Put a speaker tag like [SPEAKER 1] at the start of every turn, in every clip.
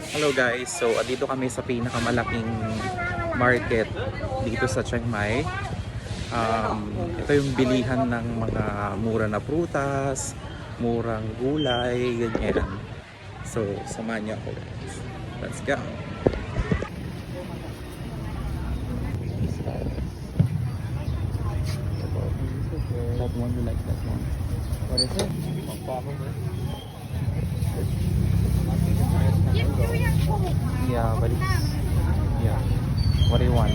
[SPEAKER 1] Hello guys, so dito kami sa pinakamalaking market dito sa Chiang Mai. Ito yung bilihan ng mga mura na prutas, murang gulay, ganyan. So, samahan niyo ako guys. Let's go! That one, you like that one? What is it? Yeah, but it's... Yeah. What do you want?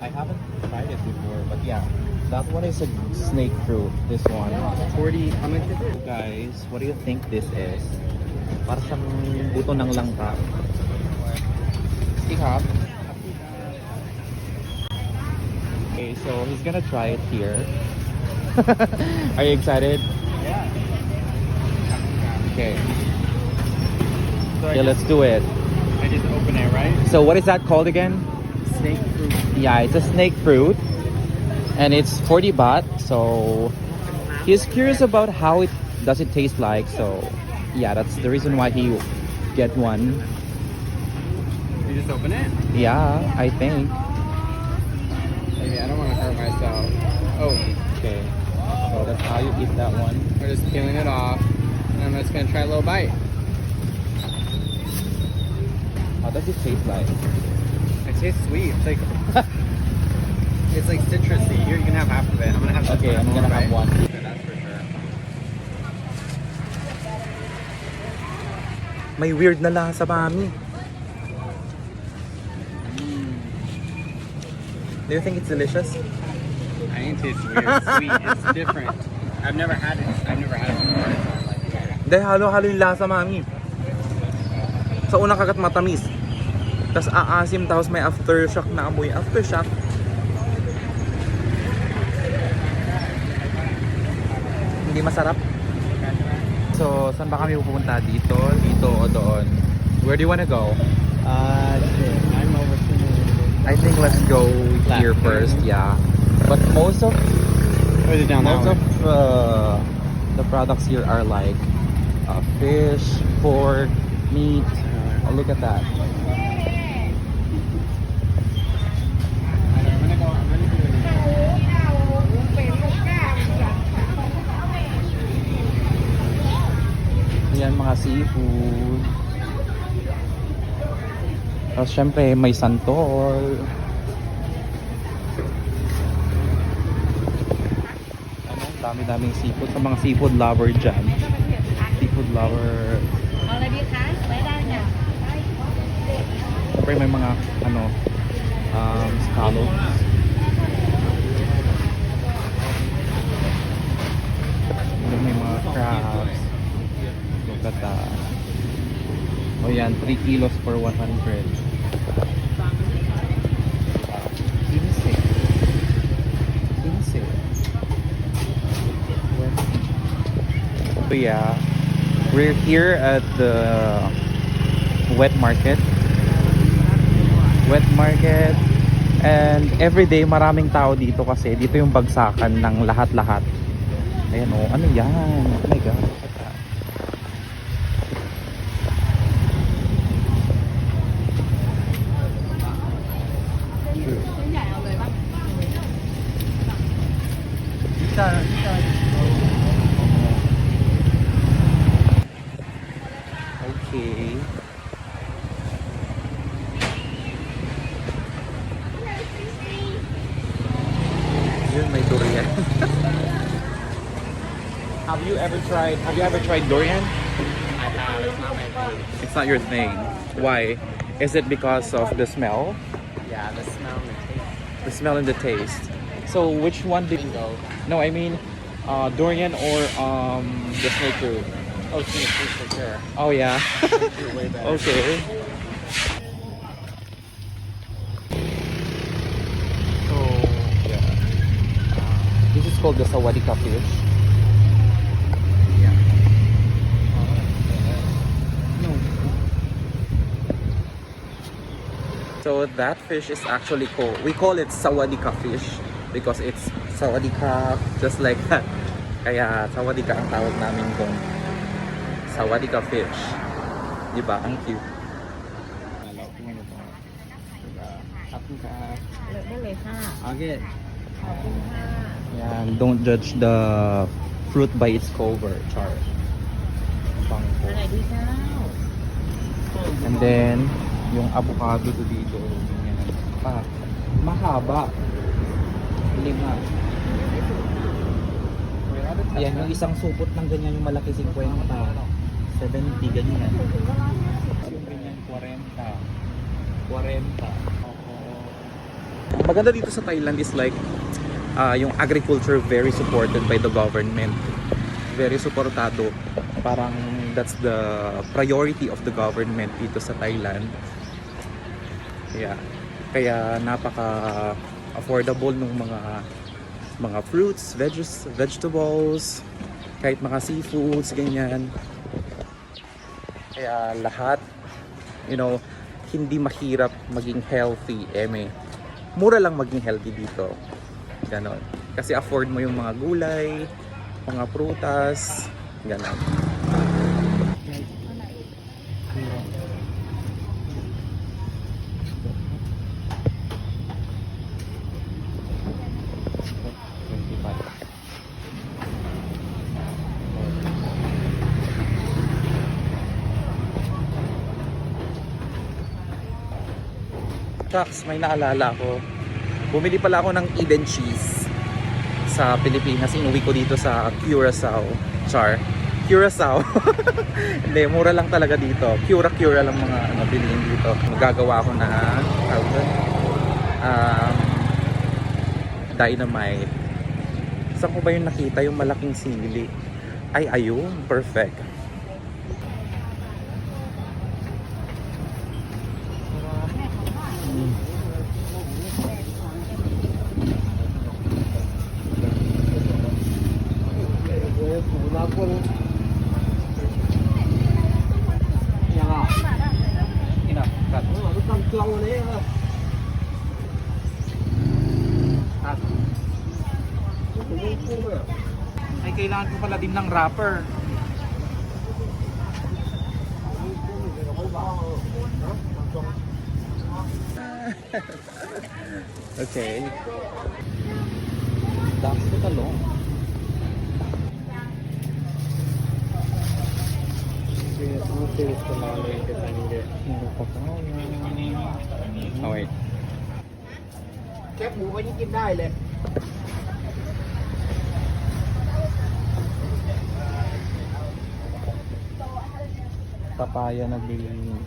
[SPEAKER 1] I haven't tried it before, but yeah. That one is a snake fruit. This one. 40. How much is it? Guys, what do you think this is? Para siyang buto ng langka. Hop. Okay, so he's gonna try it here. Are you excited?
[SPEAKER 2] Yeah.
[SPEAKER 1] Okay.
[SPEAKER 2] So
[SPEAKER 1] Yeah, let's do it.
[SPEAKER 2] I just open it, right?
[SPEAKER 1] So what is that called again?
[SPEAKER 2] Snake fruit.
[SPEAKER 1] Yeah, it's a snake fruit. And it's 40 baht. So he's curious about how it does it taste like. So yeah, that's the reason why he get one.
[SPEAKER 2] You just open it?
[SPEAKER 1] Yeah, I think.
[SPEAKER 2] Maybe I don't want to hurt myself. Oh,
[SPEAKER 1] Okay. So that's how you eat that one.
[SPEAKER 2] we're just peeling it off. And I'm just gonna try a little bite.
[SPEAKER 1] How does it taste like?
[SPEAKER 2] It tastes sweet. It's like it's like citrusy. Here, you can have half of it. I'm gonna have
[SPEAKER 1] Okay, I'm gonna have one.
[SPEAKER 2] That's for sure.
[SPEAKER 1] May weird na lasa, mami. Do you think it's delicious?
[SPEAKER 2] I think it tastes weird. It's sweet. It's different. I've never had it. I've never had it before. It's not like that.
[SPEAKER 1] Hindi, halo-halo yung lasa, mami. Sa unang kagat matamis. Tapos aasim, tapos may aftershock na amoy. Aftershock. Hindi masarap. So, saan ba kami pupunta? Dito, dito o doon? Where do you wanna go?
[SPEAKER 2] Shit. I'm overthinking it.
[SPEAKER 1] I think let's go here
[SPEAKER 2] Left.
[SPEAKER 1] first, yeah. But most of
[SPEAKER 2] Or is it down that
[SPEAKER 1] most
[SPEAKER 2] way?
[SPEAKER 1] of the products here are like fish, pork, meat. Oh, look at that. Ayan, mga seafood. Tapos syempre may santol. Ano, dami-daming seafood. Sa mga seafood lover dyan. Seafood lover. Siyempre may mga ano scallops. May mga crabs. Look at that. O yan, 3 kilos for 100. Sinisig. Sinisig. So yeah, we're here at the wet market. Wet market. And everyday maraming tao dito kasi dito yung bagsakan ng lahat-lahat. Ayan o, ano yan? Oh my God. Look at that. Okay. Yun, may durian. Have you ever tried durian?
[SPEAKER 2] I have. It's not my thing.
[SPEAKER 1] It's not your thing. Why? Is it because of the smell?
[SPEAKER 2] Yeah, the smell and the taste.
[SPEAKER 1] The smell and the taste. So which one did you go? No, I mean durian or the snake fruit.
[SPEAKER 2] Oh, snake fruit for sure.
[SPEAKER 1] Oh yeah.
[SPEAKER 2] Snake fruit way better.
[SPEAKER 1] Okay. So yeah. This is called the sawadika fish. Yeah. No. So that fish is actually called, we call it sawadika fish because it's sawadika, just like that. Kaya sawadika ang tawag namin doon. Sawadika fish. Diba? Ang cute.
[SPEAKER 2] Okay.
[SPEAKER 1] Yan, don't judge the fruit by its cover, char. Bangko. And then, yung avocado to dito, ganyan pa. Mahaba. 5. Ayan, yung isang supot ng ganyan yung malaki 50. 70, ganyan. Yung ganyan, 40. 40. Maganda dito sa Thailand is like, yung agriculture very supported by the government. Very supportado. Parang that's the priority of the government dito sa Thailand. Kaya napaka affordable ng mga fruits, vegetables, kahit mga seafoods, ganyan. Kaya lahat, hindi mahirap maging healthy, mura lang maging healthy dito. Ganon. Kasi afford mo yung mga gulay, mga prutas, ganon. Shucks, may naalala ko. Bumili pala ako ng Eden cheese sa Pilipinas. Inuwi ko dito sa Curaçao. Char. Curaçao. Hindi, mura lang talaga dito. Cura lang mga bilihin dito. Magagawa ako na dynamite. Saan ko ba yung nakita yung malaking sili? Ay, ayun. Perfect. Ay, kailangan ko pala din ng wrapper. Okay. That's the talong.
[SPEAKER 2] Oh wait.
[SPEAKER 3] แคบหมูไว้ที่กินได้เลย
[SPEAKER 1] Papaya na bilhin.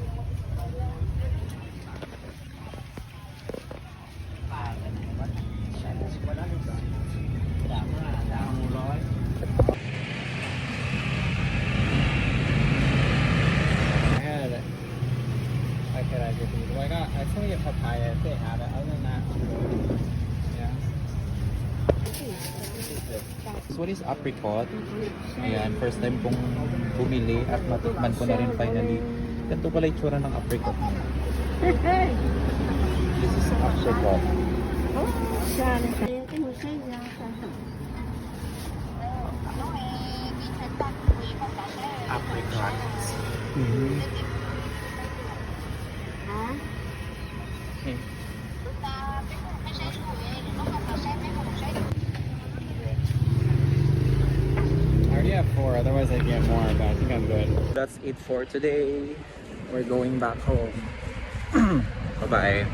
[SPEAKER 2] I saw your papaya. They have it. Other than that, yeah.
[SPEAKER 1] So what is apricot? Ayan, first time kong bumili at matikman ko na rin finally. Ganito pala yung tsura ng apricot. This is apricot. Apricot. Okay.
[SPEAKER 2] I already have 4. Otherwise, I'd get more. But I think I'm good.
[SPEAKER 1] That's it for today. We're going back home. Bye-bye.